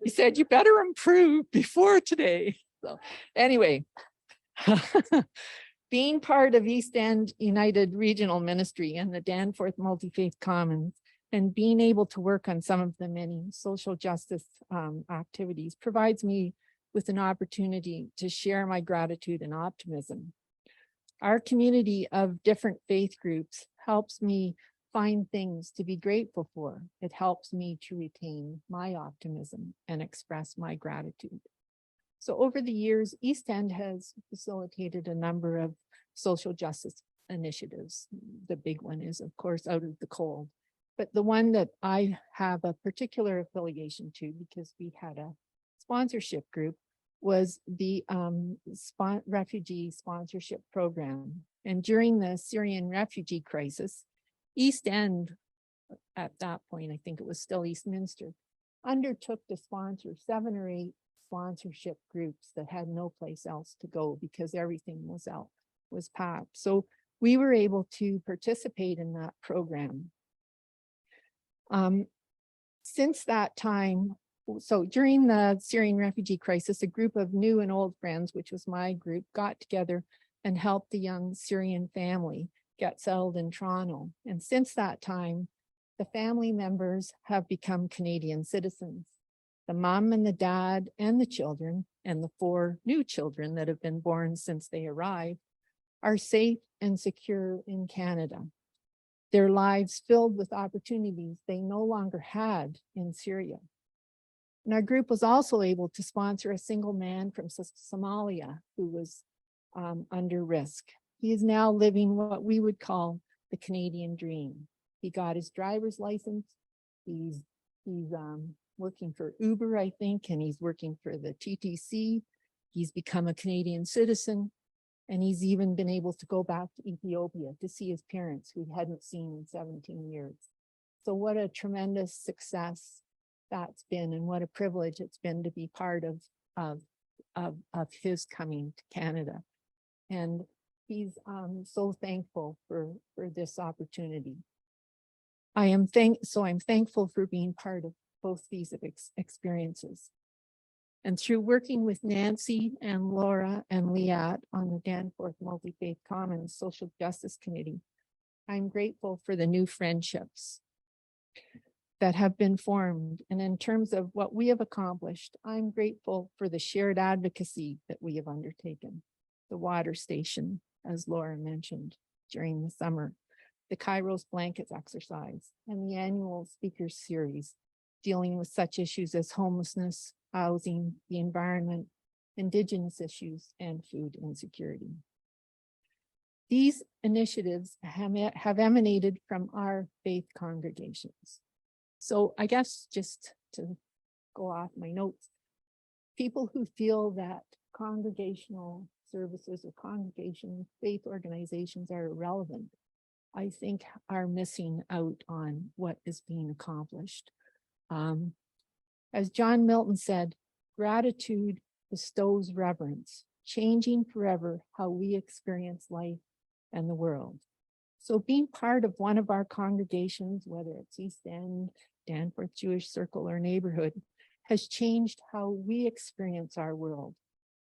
He said, you better improve before today. So anyway, being part of East End United Regional Ministry and the Danforth MultiFaith Commons, and being able to work on some of the many social justice activities provides me with an opportunity to share my gratitude and optimism. Our community of different faith groups helps me find things to be grateful for. It helps me to retain my optimism and express my gratitude. So over the years, East End has facilitated a number of social justice initiatives. The big one is, of course, Out of the Cold. But the one that I have a particular affiliation to, because we had a sponsorship group, was the refugee sponsorship program. And during the Syrian refugee crisis, East End, at that point, I think it was still Eastminster, undertook to sponsor 7 or 8 sponsorship groups that had no place else to go because everything was packed. So we were able to participate in that program. Since that time, so during the Syrian refugee crisis, a group of new and old friends, which was my group, got together and helped the young Syrian family get settled in Toronto. And since that time, the family members have become Canadian citizens. The mom and the dad and the children and the 4 new children that have been born since they arrived are safe and secure in Canada. Their lives filled with opportunities they no longer had in Syria. And our group was also able to sponsor a single man from Somalia who was under risk. He is now living what we would call the Canadian dream. He got his driver's license. He's working for Uber, I think, and he's working for the TTC. He's become a Canadian citizen, and he's even been able to go back to Ethiopia to see his parents, who he hadn't seen in 17 years. So what a tremendous success that's been, and what a privilege it's been to be part of his coming to Canada. And he's so thankful for this opportunity. I'm thankful for being part of both these experiences. And through working with Nancy and Laura and Liat on the Danforth MultiFaith Commons Social Justice Committee, I'm grateful for the new friendships that have been formed. And in terms of what we have accomplished, I'm grateful for the shared advocacy that we have undertaken. The water station, as Laura mentioned, during the summer, the Kairos Blankets exercise, and the annual speaker series dealing with such issues as homelessness, housing, the environment, Indigenous issues, and food insecurity. These initiatives have emanated from our faith congregations. So I guess just to go off my notes, people who feel that congregational services or congregation faith organizations are irrelevant, I think are missing out on what is being accomplished. As John Milton said, gratitude bestows reverence, changing forever how we experience life and the world. So being part of one of our congregations, whether it's East End, Danforth Jewish Circle, or neighborhood, has changed how we experience our world.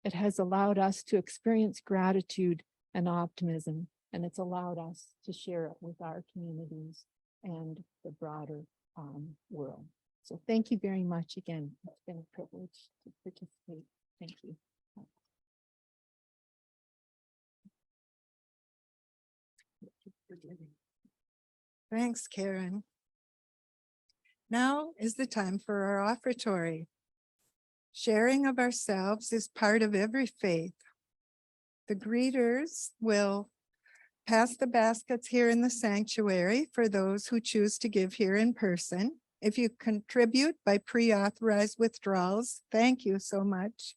It has allowed us to experience gratitude and optimism, and it's allowed us to share it with our communities and the broader world. So thank you very much again. It's been a privilege to participate. Thank you. Thanks, Karen. Now is the time for our offertory. Sharing of ourselves is part of every faith. The greeters will pass the baskets here in the sanctuary for those who choose to give here in person. If you contribute by pre-authorized withdrawals, thank you so much.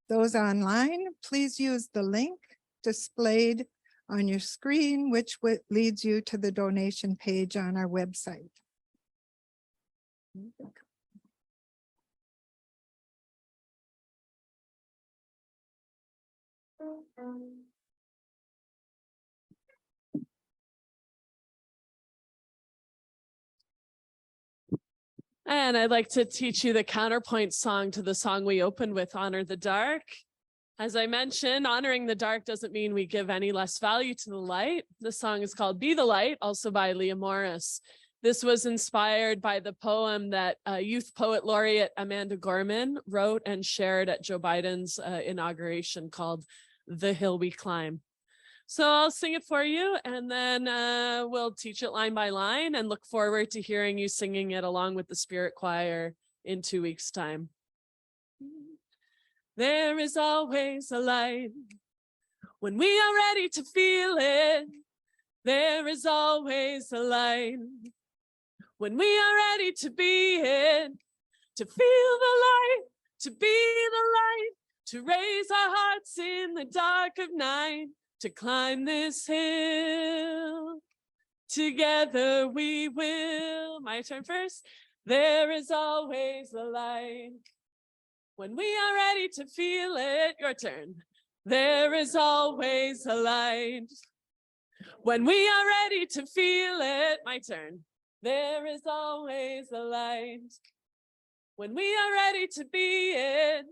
Those online, please use the link displayed on your screen, which leads you to the donation page on our website. And I'd like to teach you the counterpoint song to the song we opened with, Honor the Dark. As I mentioned, honoring the dark doesn't mean we give any less value to the light. The song is called Be the Light, also by Leah Morris. This was inspired by the poem that youth poet laureate Amanda Gorman wrote and shared at Joe Biden's inauguration called The Hill We Climb. So I'll sing it for you, and then we'll teach it line by line and look forward to hearing you singing it along with the Spirit Choir in 2 weeks' time. There is always a light when we are ready to feel it. There is always a light when we are ready to be it, to feel the light, to be the light, to raise our hearts in the dark of night, to climb this hill. Together we will. My turn first. There is always a light when we are ready to feel it. Your turn. There is always a light when we are ready to feel it. My turn. There is always a light when we are ready to be it.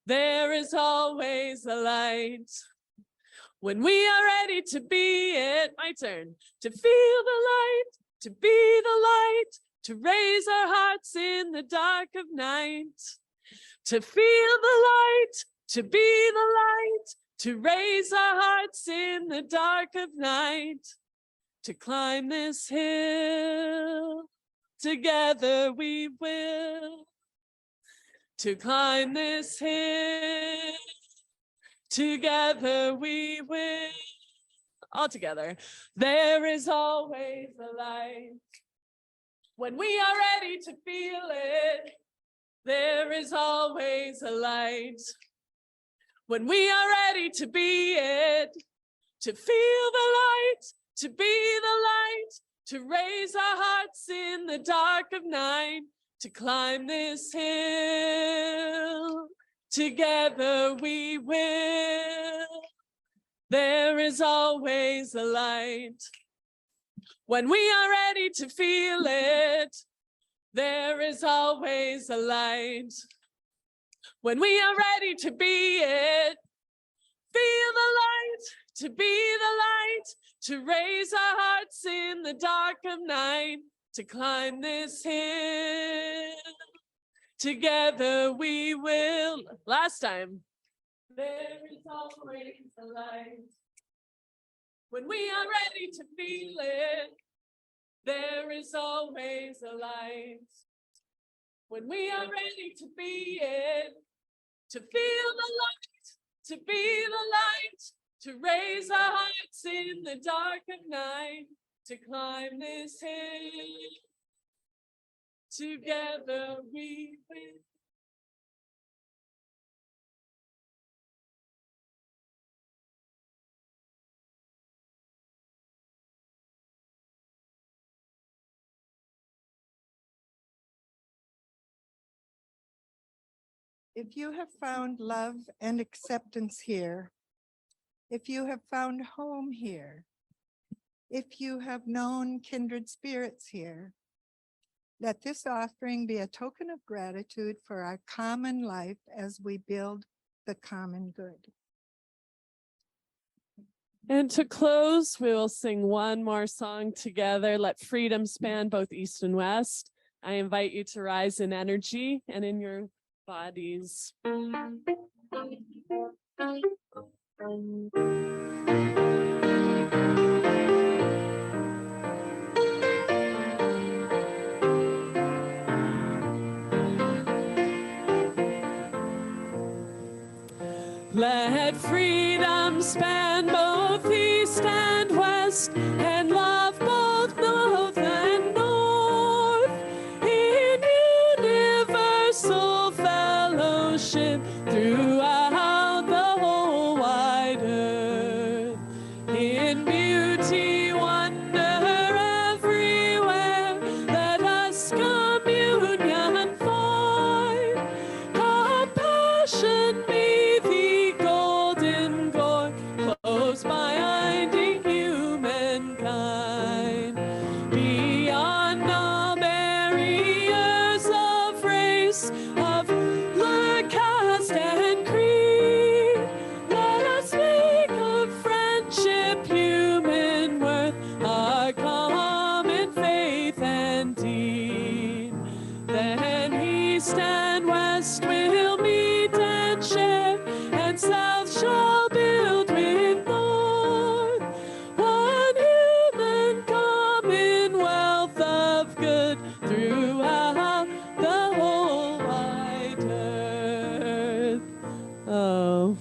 There is always a light when we are ready to be it. My turn. To feel the light, to be the light, to raise our hearts in the dark of night. To feel the light, to be the light, to raise our hearts in the dark of night. To climb this hill, together we will. To climb this hill, together we will. All together. There is always a light when we are ready to feel it. There is always a light when we are ready to be it. To feel the light, to be the light, to raise our hearts in the dark of night. To climb this hill, together we will. There is always a light when we are ready to feel it. There is always a light when we are ready to be it. Feel the light, to be the light, to raise our hearts in the dark of night. To climb this hill, together we will. Last time. There is always a light when we are ready to feel it. There is always a light when we are ready to be it. To feel the light, to be the light, to raise our hearts in the dark of night. To climb this hill, together we will. If you have found love and acceptance here, if you have found home here, if you have known kindred spirits here, let this offering be a token of gratitude for our common life as we build the common good. And to close, we will sing one more song together. Let freedom span both east and west. I invite you to rise in energy and in your bodies. Let freedom span both east and west, and love both north and north, in universal fellowship throughout the whole wide earth. In beauty, wonder everywhere, let us communion find. Compassion be the golden cord, close binding humankind. Beyond all barriers of race, of blood, caste, and creed, let us make of friendship, human worth, our common faith and deed. Then east and west will meet and share, and south shall build with north, one human commonwealth of good throughout the whole wide earth. Oh.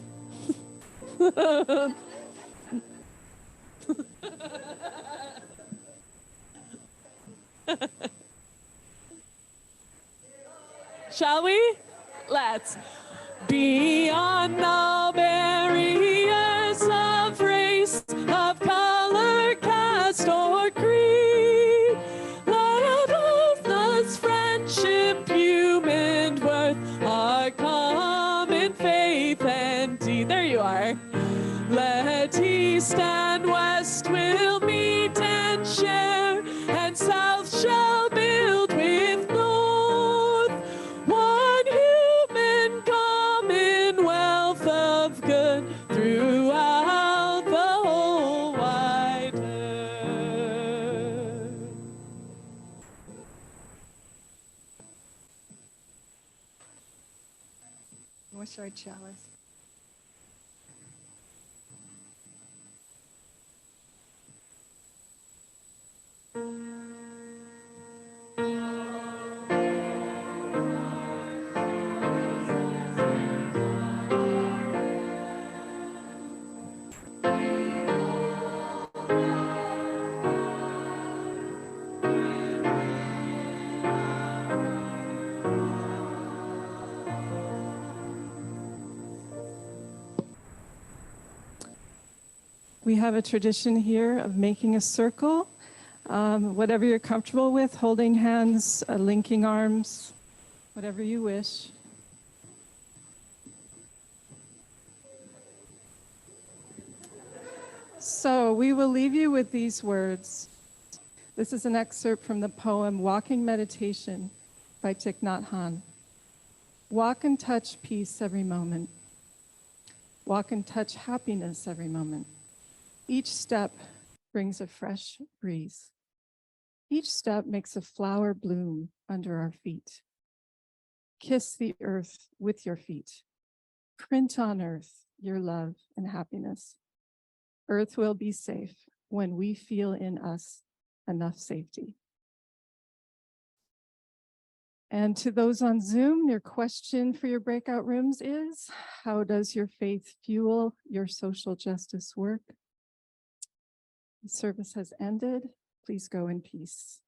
Shall we? Let's. Beyond all barriers of race, of color, caste, or creed, let us friendship, human worth, our common faith and deed. There you are. Let east and west will meet and share, and south shall build with north, one human commonwealth of good throughout the whole wide earth. What's our chalice? We have a tradition here of making a circle, whatever you're comfortable with, holding hands, linking arms, whatever you wish. So we will leave you with these words. This is an excerpt from the poem Walking Meditation by Thich Nhat Hanh. Walk and touch peace every moment. Walk and touch happiness every moment. Each step brings a fresh breeze. Each step makes a flower bloom under our feet. Kiss the earth with your feet. Print on earth your love and happiness. Earth will be safe when we feel in us enough safety. And to those on Zoom, your question for your breakout rooms is, how does your faith fuel your social justice work? The service has ended. Please go in peace.